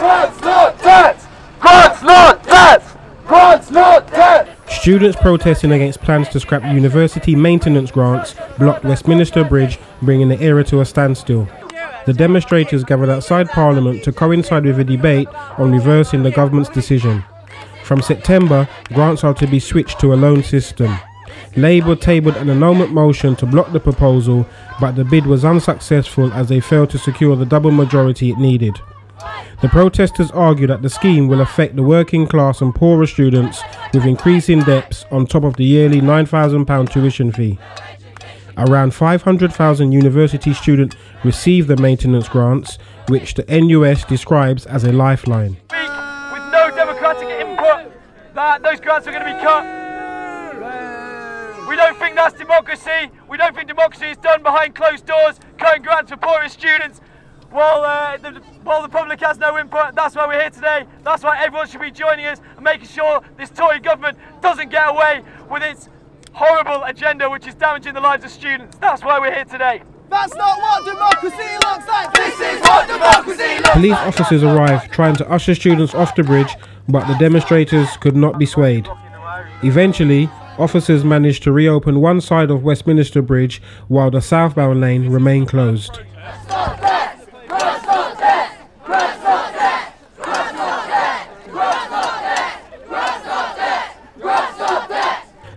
Grants, not debt! Grants, not debt! Grants, not debt! Students protesting against plans to scrap university maintenance grants blocked Westminster Bridge, bringing the era to a standstill. The demonstrators gathered outside Parliament to coincide with a debate on reversing the government's decision. From September, grants are to be switched to a loan system. Labour tabled an annulment motion to block the proposal, but the bid was unsuccessful as they failed to secure the double majority it needed. The protesters argue that the scheme will affect the working class and poorer students with increasing debts on top of the yearly £9,000 tuition fee. Around 500,000 university students receive the maintenance grants, which the NUS describes as a lifeline. With no democratic input, that those grants are going to be cut. We don't think that's democracy. We don't think democracy is done behind closed doors, cutting grants for poorest students. While the public has no input. That's why we're here today. That's why everyone should be joining us and making sure this Tory government doesn't get away with its horrible agenda, which is damaging the lives of students. That's why we're here today. That's not what democracy looks like. This is what democracy looks like. Police officers arrived trying to usher students off the bridge, but the demonstrators could not be swayed. Eventually, officers managed to reopen one side of Westminster Bridge while the southbound lane remained closed.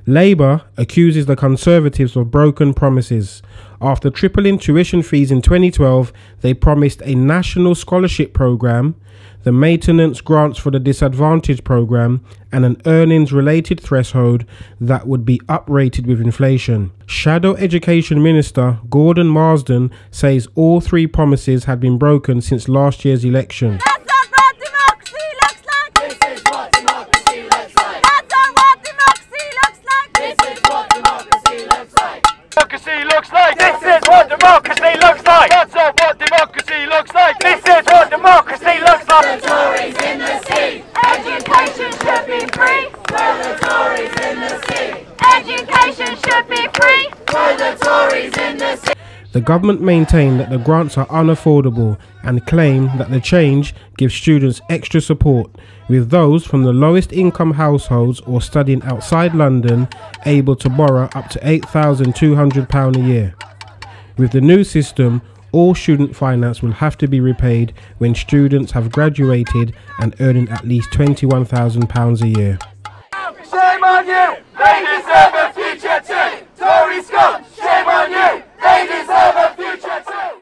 Labour accuses the Conservatives of broken promises. After tripling tuition fees in 2012, they promised a national scholarship programme, the maintenance grants for the disadvantaged programme, and an earnings-related threshold that would be uprated with inflation. Shadow Education Minister Gordon Marsden says all three promises had been broken since last year's election. Democracy looks like. This is what democracy looks like. That's not what democracy looks like. This is what democracy looks like. The Tories in the sea. Education should be free. For the Tories in the sea. Education should be free. For the Tories in the sea. The government maintained that the grants are unaffordable and claimed that the change gives students extra support, with those from the lowest income households or studying outside London able to borrow up to £8,200 a year. With the new system, all student finance will have to be repaid when students have graduated and earning at least £21,000 a year. Shame on you! They deserve a future too! Tory scum! Shame on you! They deserve a future too!